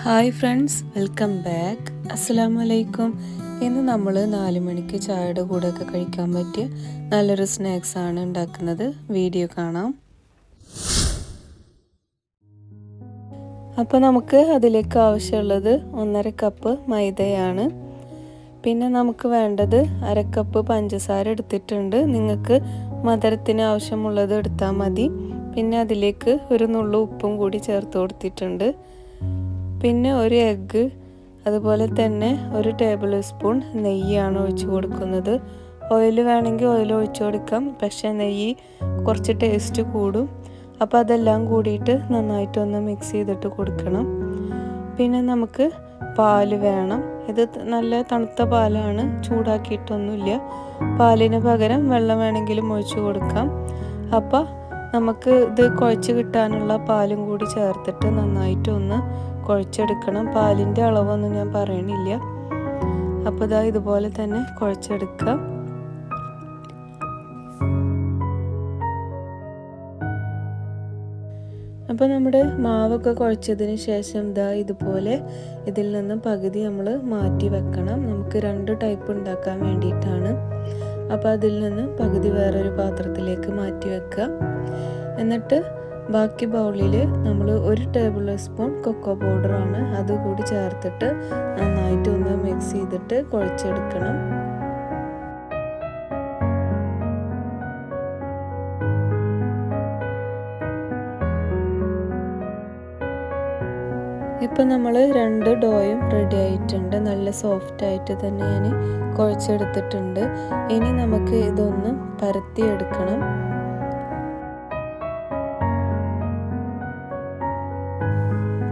Hi friends, welcome back. അസ്സലാമു അലൈക്കും. ഇന്ന് നമ്മൾ 4 മണിക്ക് ചായയുടെ കൂടെയൊക്കെ കഴിക്കാൻ പറ്റിയ നല്ലൊരു സ്നാക്സ് ആണ് ഉണ്ടാക്കുന്നത്. വീഡിയോ കാണാം. അപ്പോൾ നമുക്ക് അതിലേക്ക് ആവശ്യമുള്ളത് 1.5 കപ്പ് മൈദയാണ്. പിന്നെ നമുക്ക് വേണ്ടത് 1/2 കപ്പ് പഞ്ചസാര എടുത്തിട്ടുണ്ട്. നിങ്ങൾക്ക് മധുരത്തിന് ആവശ്യമുള്ളത് എടുത്താൽ മതി. പിന്നെ അതിലേക്ക് ഒരു നുള്ളു ഉപ്പും കൂടി ചേർത്ത് കൊടുത്തിട്ടുണ്ട്. പിന്നെ ഒരു എഗ്ഗ്, അതുപോലെ തന്നെ ഒരു ടേബിൾ സ്പൂൺ നെയ്യാണ് ഒഴിച്ച് കൊടുക്കുന്നത്. ഓയിൽ വേണമെങ്കിൽ ഓയിൽ ഒഴിച്ച് കൊടുക്കാം, പക്ഷേ നെയ്യ് കുറച്ച് ടേസ്റ്റ് കൂടും. അപ്പോൾ അതെല്ലാം കൂടിയിട്ട് നന്നായിട്ടൊന്ന് മിക്സ് ചെയ്തിട്ട് കൊടുക്കണം. പിന്നെ നമുക്ക് പാല് വേണം. ഇത് നല്ല തണുത്ത പാലാണ്, ചൂടാക്കിയിട്ടൊന്നുമില്ല. പാലിന് പകരം വെള്ളം വേണമെങ്കിലും ഒഴിച്ച് കൊടുക്കാം. അപ്പോൾ നമുക്ക് ഇത് കുഴച്ച് കിട്ടാനുള്ള പാലും കൂടി ചേർത്തിട്ട് നന്നായിട്ടൊന്ന് കുഴച്ചെടുക്കണം. പാലിൻ്റെ അളവൊന്നും ഞാൻ പറയണില്ല. അപ്പോൾ ഇതാ ഇതുപോലെ തന്നെ കുഴച്ചെടുക്കുക. അപ്പോൾ നമ്മുടെ മാവൊക്കെ കുഴച്ചതിന് ശേഷം ഇതുപോലെ ഇതിൽ നിന്ന് പകുതി നമ്മൾ മാറ്റി വെക്കണം. നമുക്ക് 2 ടൈപ്പ് ഉണ്ടാക്കാൻ വേണ്ടിയിട്ടാണ്. അപ്പോൾ അതിൽ നിന്ന് പകുതി വേറൊരു പാത്രത്തിലേക്ക് മാറ്റി വെക്കുക. എന്നിട്ട് ബാക്കി ബൗളിൽ നമ്മൾ 1 ടേബിൾ സ്പൂൺ കൊക്കോ പൗഡറാണ്, അതുകൂടി ചേർത്തിട്ട് നന്നായിട്ട് ഒന്ന് മിക്സ് ചെയ്തിട്ട് കുഴച്ചെടുക്കണം. ഇപ്പം നമ്മൾ 2 ഡോയും റെഡി ആയിട്ടുണ്ട്. നല്ല സോഫ്റ്റ് ആയിട്ട് തന്നെ ഞാൻ കുഴച്ചെടുത്തിട്ടുണ്ട്. ഇനി നമുക്ക് ഇതൊന്ന് പരത്തിയെടുക്കണം.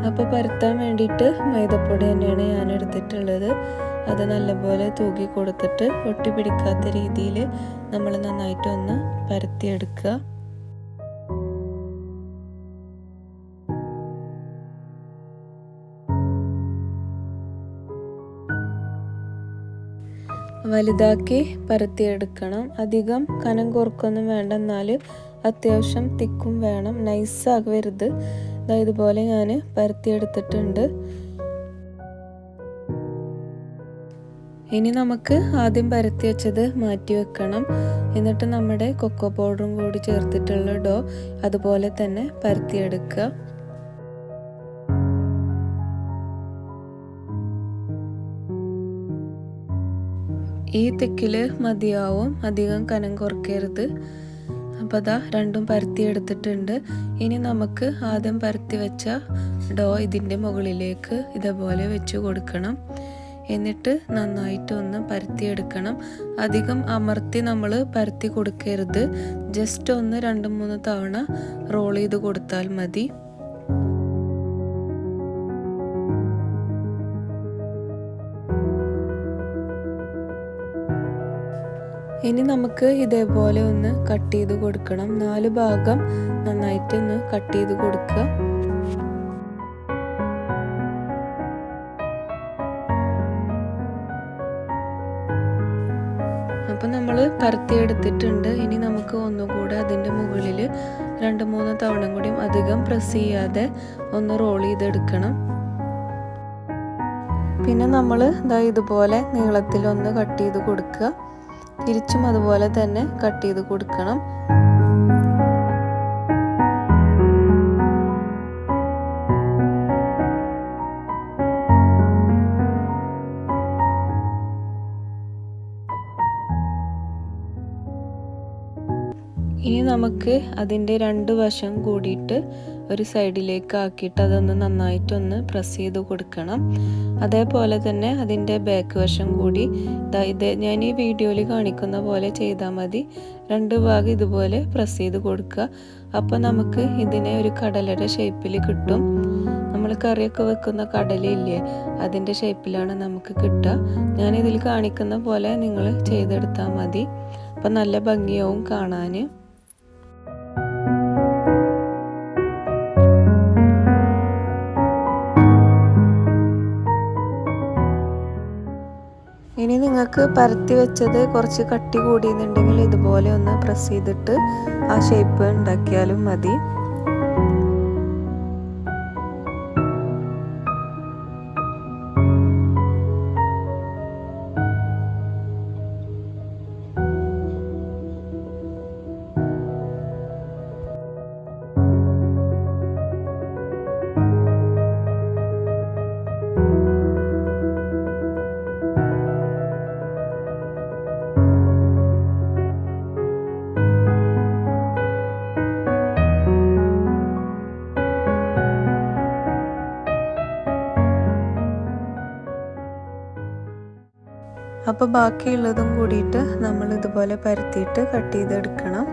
അപ്പോൾ പരത്താൻ വേണ്ടിയിട്ട് മൈദപ്പൊടി തന്നെയാണ് ഞാൻ എടുത്തിട്ടുള്ളത്. അത് നല്ലപോലെ തൂക്കി കൊടുത്തിട്ട് ഒട്ടി പിടിക്കാത്ത രീതിയിൽ നമ്മൾ നന്നായിട്ടൊന്ന് പരത്തിയെടുക്കുക. വലുതാക്കി പരത്തിയെടുക്കണം. അധികം കനം കുറക്കൊന്നും വേണ്ട, എന്നാൽ അത്യാവശ്യം തിക്കും വേണം, നൈസാകരുത്. ഇതുപോലെ ഞാൻ പരത്തിയെടുത്തിട്ടുണ്ട്. ഇനി നമുക്ക് ആദ്യം പരത്തി വെച്ചത് മാറ്റി വെക്കണം. എന്നിട്ട് നമ്മുടെ കൊക്കോ പൗഡറും കൂടി ചേർത്തിട്ടുള്ള ഡോ അതുപോലെ തന്നെ പരത്തിയെടുക്കുക. ഈ തിക്കിൽ മതിയാവും, അധികം കനം കുറയ്ക്കരുത്. അപ്പോൾ അതാ രണ്ടും പരത്തി എടുത്തിട്ടുണ്ട്. ഇനി നമുക്ക് ആദ്യം പരത്തി വെച്ച ഡോ ഇതിൻ്റെ മുകളിലേക്ക് ഇതേപോലെ വെച്ച് കൊടുക്കണം. എന്നിട്ട് നന്നായിട്ടൊന്ന് പരത്തിയെടുക്കണം. അധികം അമർത്തി നമ്മൾ പരത്തി കൊടുക്കരുത്. ജസ്റ്റ് ഒന്ന് 2-3 തവണ റോൾ ചെയ്ത് കൊടുത്താൽ മതി. ഇനി നമുക്ക് ഇതേപോലെ ഒന്ന് കട്ട് ചെയ്ത് കൊടുക്കണം. 4 ഭാഗം നന്നായിട്ടൊന്ന് കട്ട് ചെയ്ത് കൊടുക്കുക. അപ്പം നമ്മൾ പരത്തിയെടുത്തിട്ടുണ്ട്. ഇനി നമുക്ക് ഒന്നുകൂടെ അതിൻ്റെ മുകളിൽ 2-3 തവണ കൂടിയും അധികം പ്രസ് ചെയ്യാതെ ഒന്ന് റോൾ ചെയ്തെടുക്കണം. പിന്നെ നമ്മൾ ഇതുപോലെ നീളത്തിലൊന്ന് കട്ട് ചെയ്ത് കൊടുക്കുക. തിരിച്ചും അതുപോലെ തന്നെ കട്ട് ചെയ്ത് കൊടുക്കണം. ഇനി നമുക്ക് അതിൻ്റെ 2 വശം കൂടിയിട്ട് ഒരു സൈഡിലേക്ക് ആക്കിയിട്ട് അതൊന്ന് നന്നായിട്ടൊന്ന് പ്രസ് ചെയ്ത് കൊടുക്കണം. അതേപോലെ തന്നെ അതിൻ്റെ ബാക്ക് വശം കൂടി ഞാൻ ഈ വീഡിയോയിൽ കാണിക്കുന്ന പോലെ ചെയ്താൽ മതി. 2 ഭാഗം ഇതുപോലെ പ്രസ് ചെയ്ത് കൊടുക്കുക. അപ്പോൾ നമുക്ക് ഇതിനെ ഒരു കടലയുടെ ഷേപ്പിൽ കിട്ടും. നമ്മൾ കറിയൊക്കെ വെക്കുന്ന കടലയില്ലേ, അതിൻ്റെ ഷേപ്പിലാണ് നമുക്ക് കിട്ടുക. ഞാനിതിൽ കാണിക്കുന്ന പോലെ നിങ്ങൾ ചെയ്തെടുത്താൽ മതി. അപ്പം നല്ല ഭംഗിയാവും കാണാൻ. ഇനി നിങ്ങൾക്ക് പരത്തി വെച്ചത് കുറച്ച് കട്ടി കൂടിയെന്നുണ്ടെങ്കിൽ ഇതുപോലെ ഒന്ന് പ്രസ് ചെയ്തിട്ട് ആ ഷേപ്പ് ഉണ്ടാക്കിയാലും മതി. അപ്പോൾ ബാക്കിയുള്ളതും കൂടിയിട്ട് നമ്മൾ ഇതുപോലെ പരത്തിയിട്ട് കട്ട് ചെയ്തെടുക്കണം.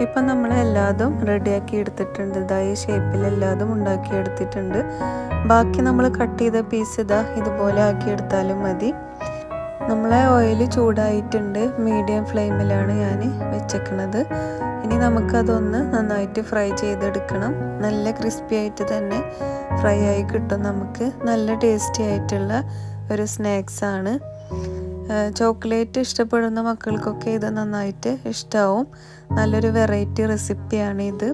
ഇപ്പം നമ്മൾ എല്ലാതും റെഡിയാക്കി എടുത്തിട്ടുണ്ട്. ഈ ഷേപ്പിൽ എല്ലാതും ഉണ്ടാക്കി എടുത്തിട്ടുണ്ട്. ബാക്കി നമ്മൾ കട്ട് ചെയ്ത പീസ് ഇതുപോലെ ആക്കിയെടുത്താലും മതി. നമ്മളെ ഓയിൽ ചൂടായിട്ടുണ്ട്. മീഡിയം ഫ്ലെയിമിലാണ് ഞാൻ വെച്ചേക്കുന്നത്. ഇനി നമുക്കതൊന്ന് നന്നായിട്ട് ഫ്രൈ ചെയ്തെടുക്കണം. നല്ല ക്രിസ്പി ആയിട്ട് തന്നെ ഫ്രൈ ആയി കിട്ടും. നമുക്ക് നല്ല ടേസ്റ്റി ആയിട്ടുള്ള ഒരു സ്നാക്സാണ്. ചോക്ലേറ്റ് ഇഷ്ടപ്പെടുന്ന മക്കൾക്കൊക്കെ ഇത് നന്നായിട്ട് ഇഷ്ടമാവും. നല്ലൊരു വെറൈറ്റി റെസിപ്പിയാണ് ഇത്.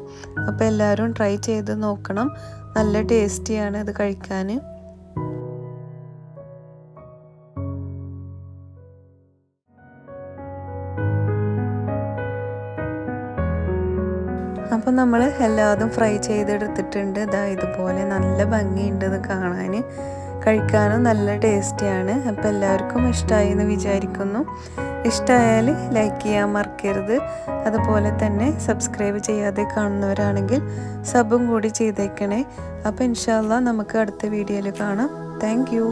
അപ്പോൾ എല്ലാവരും ട്രൈ ചെയ്ത് നോക്കണം. നല്ല ടേസ്റ്റിയാണ് ഇത് കഴിക്കാൻ. അപ്പോൾ നമ്മൾ എല്ലാതും ഫ്രൈ ചെയ്തെടുത്തിട്ടുണ്ട്. ഇതുപോലെ നല്ല ഭംഗിയുണ്ട് ഇത് കാണാൻ. കഴിക്കാനും നല്ല ടേസ്റ്റിയാണ്. അപ്പോൾ എല്ലാവർക്കും ഇഷ്ടമായി എന്ന് വിചാരിക്കുന്നു. ഇഷ്ടമായാൽ ലൈക്ക് ചെയ്യാൻ മറക്കരുത്. അതുപോലെ തന്നെ സബ്സ്ക്രൈബ് ചെയ്യാതെ കാണുന്നവരാണെങ്കിൽ സബും കൂടി ചെയ്തേക്കണേ. അപ്പോൾ ഇൻഷാ അല്ലാഹ് നമുക്ക് അടുത്ത വീഡിയോയിൽ കാണാം. Thank you.